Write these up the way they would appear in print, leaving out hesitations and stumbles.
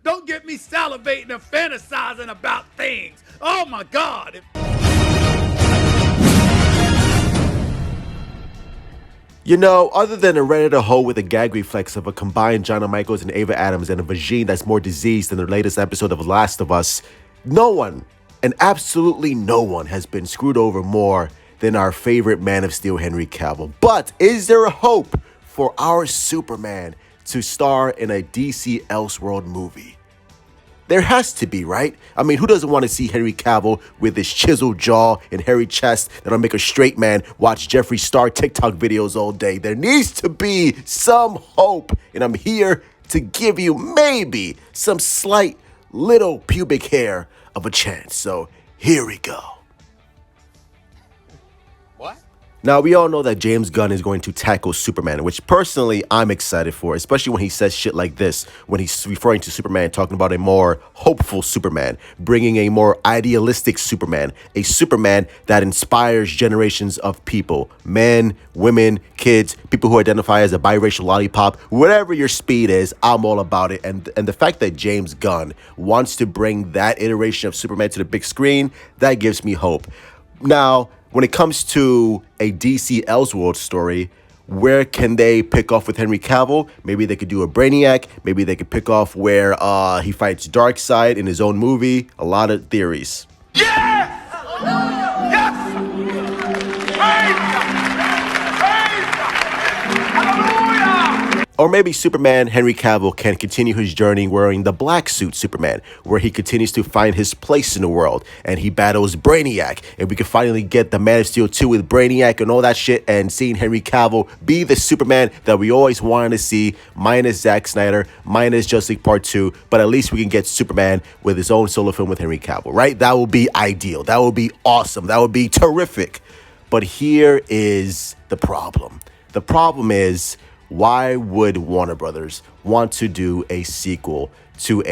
Don't get me salivating and fantasizing about things. Oh my God. You know, other than a Reddit hoe with a gag reflex of a combined Jonna Michaels and Ava Adams and a vagine that's more diseased than the latest episode of Last of Us, no one, and absolutely no one, has been screwed over more than our favorite Man of Steel, Henry Cavill. But is there a hope for our Superman to star in a DC Elseworld movie? There has to be, right? I mean, who doesn't want to see Henry Cavill with his chiseled jaw and hairy chest that'll make a straight man watch Jeffree Star TikTok videos all day? There needs to be some hope, and I'm here to give you maybe some slight little pubic hair of a chance. So here we go. Now, we all know that James Gunn is going to tackle Superman, which personally I'm excited for, especially when he says shit like this, when he's referring to Superman, talking about a more hopeful Superman, bringing a more idealistic Superman, a Superman that inspires generations of people, men, women, kids, people who identify as a biracial lollipop, whatever your speed is, I'm all about it. And the fact that James Gunn wants to bring that iteration of Superman to the big screen, that gives me hope. Now, when it comes to a DC Elseworlds story, where can they pick off with Henry Cavill? Maybe they could do a Brainiac. Maybe they could pick off where he fights Darkseid in his own movie. A lot of theories. Yes! Yes! Or maybe Superman, Henry Cavill, can continue his journey wearing the black suit Superman, where he continues to find his place in the world, and he battles Brainiac, and we can finally get the Man of Steel 2 with Brainiac and all that shit, and seeing Henry Cavill be the Superman that we always wanted to see, minus Zack Snyder, minus Justice League Part 2, but at least we can get Superman with his own solo film with Henry Cavill, right? That would be ideal. That would be awesome. That would be terrific. But here is the problem. The problem is, why would Warner Brothers want to do a sequel to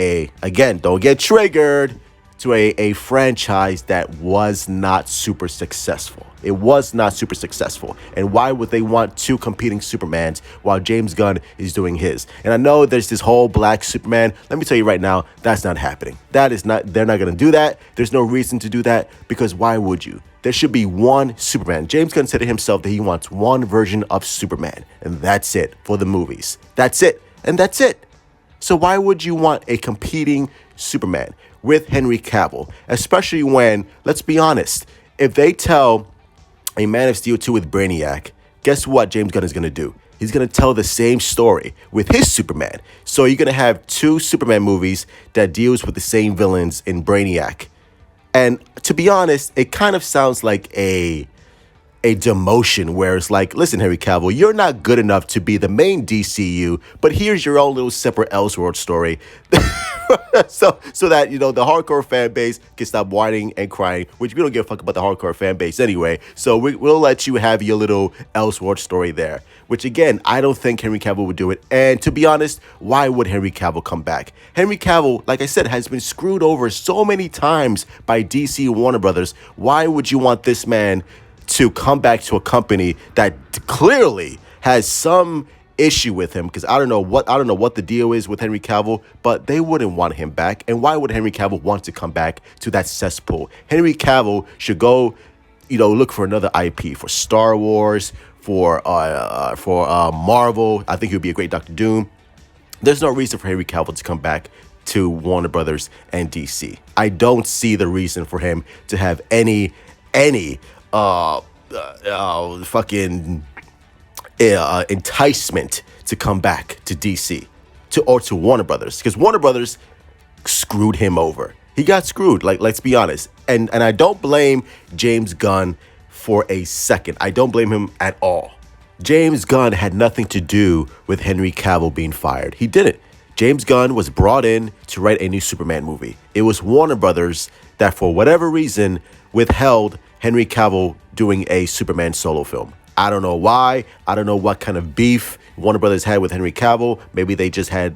again, don't get triggered, to a franchise that was not super successful? It was not super successful. And why would they want two competing Supermans while James Gunn is doing his? And I know there's this whole black Superman. Let me tell you right now, that's not happening. They're not going to do that. There's no reason to do that, because why would you? There should be one Superman. James Gunn said to himself that he wants one version of Superman, and that's it for the movies. That's it, and that's it. So why would you want a competing Superman with Henry Cavill, especially when, let's be honest, if they tell a Man of Steel 2 with Brainiac, guess what James Gunn is going to do? He's going to tell the same story with his Superman. So you're going to have two Superman movies that deals with the same villains in Brainiac. And to be honest, it kind of sounds like a demotion where it's like, listen, Henry Cavill, you're not good enough to be the main DCEU, but here's your own little separate Elseworld story. so that, you know, the hardcore fan base can stop whining and crying, which we don't give a fuck about the hardcore fan base anyway. So we'll let you have your little Elseworld story there, which again, I don't think Henry Cavill would do it. And to be honest, why would Henry Cavill come back? Henry Cavill, like I said, has been screwed over so many times by DC and Warner Brothers. Why would you want this man to come back to a company that clearly has some issue with him? Because I don't know what the deal is with Henry Cavill, but they wouldn't want him back. And why would Henry Cavill want to come back to that cesspool? Henry Cavill should go, you know, look for another IP, for Star Wars, for Marvel. I think he would be a great Doctor Doom. There's no reason for Henry Cavill to come back to Warner Brothers and DC. I don't see the reason for him to have any enticement to come back to DC or to Warner Brothers, because Warner Brothers screwed him over. He got screwed, like, let's be honest. And I don't blame James Gunn for a second. I don't blame him at all. James Gunn had nothing to do with Henry Cavill being fired. He didn't. James Gunn was brought in to write a new Superman movie. It was Warner Brothers that, for whatever reason, withheld Henry Cavill doing a Superman solo film. I don't know why. I don't know what kind of beef Warner Brothers had with Henry Cavill. Maybe they just had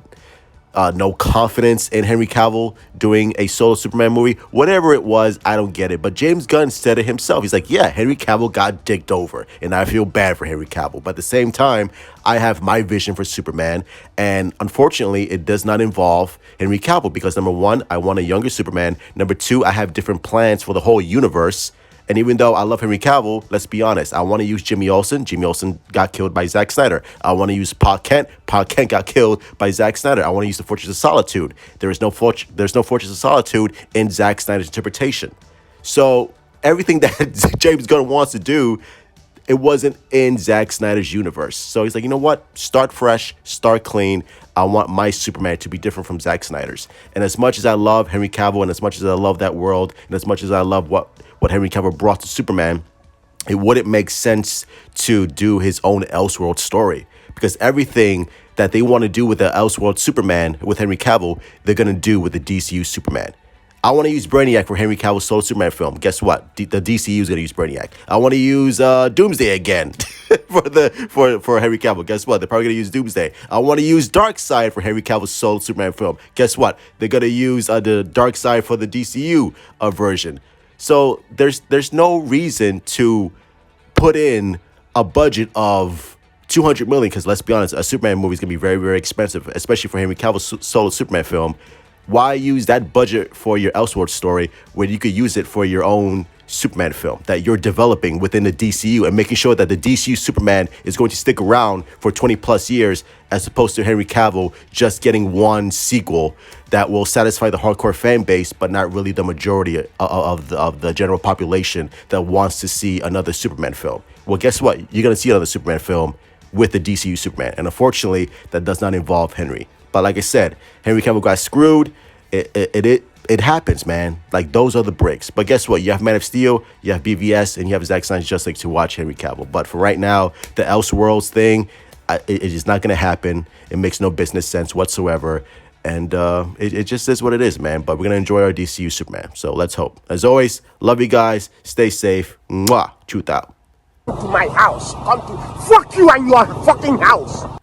no confidence in Henry Cavill doing a solo Superman movie. Whatever it was, I don't get it. But James Gunn said it himself. He's like, yeah, Henry Cavill got dicked over, and I feel bad for Henry Cavill. But at the same time, I have my vision for Superman, and unfortunately, it does not involve Henry Cavill because, number one, I want a younger Superman. Number two, I have different plans for the whole universe. And even though I love Henry Cavill, let's be honest, I want to use Jimmy Olsen. Jimmy Olsen got killed by Zack Snyder. I want to use Pa Kent. Pa Kent got killed by Zack Snyder. I want to use the Fortress of Solitude. There's no Fortress of Solitude in Zack Snyder's interpretation. So everything that James Gunn wants to do, it wasn't in Zack Snyder's universe. So he's like, you know what? Start fresh, start clean. I want my Superman to be different from Zack Snyder's. And as much as I love Henry Cavill, and as much as I love that world, and as much as I love what Henry Cavill brought to Superman, it wouldn't make sense to do his own Elseworlds story. Because everything that they want to do with the Elseworlds Superman with Henry Cavill, they're going to do with the DCU Superman. I want to use Brainiac for Henry Cavill's solo Superman film. Guess what? The DCU is going to use Brainiac. I want to use Doomsday again for Henry Cavill. Guess what? They're probably going to use Doomsday. I want to use Darkseid for Henry Cavill's solo Superman film. Guess what? They're going to use the Darkseid for the DCU version. So there's no reason to put in a budget of $200 million because let's be honest, a Superman movie is going to be very, very expensive, especially for Henry Cavill's solo Superman film. Why use that budget for your Elseworlds story when you could use it for your own Superman film that you're developing within the DCU and making sure that the DCU Superman is going to stick around for 20 plus years as opposed to Henry Cavill just getting one sequel that will satisfy the hardcore fan base but not really the majority of the general population that wants to see another Superman film. Well, guess what? You're going to see another Superman film with the DCU Superman. And unfortunately, that does not involve Henry. But like I said, Henry Cavill got screwed. It happens, man. Like, those are the breaks. But guess what? You have Man of Steel, you have BVS, and you have Zack Snyder's Justice League to watch Henry Cavill. But for right now, the Elseworlds thing, it is not going to happen. It makes no business sense whatsoever. And it just is what it is, man. But we're going to enjoy our DCU Superman. So let's hope. As always, love you guys. Stay safe. Mwah. Truth out. To my house. Come to fuck you and your fucking house.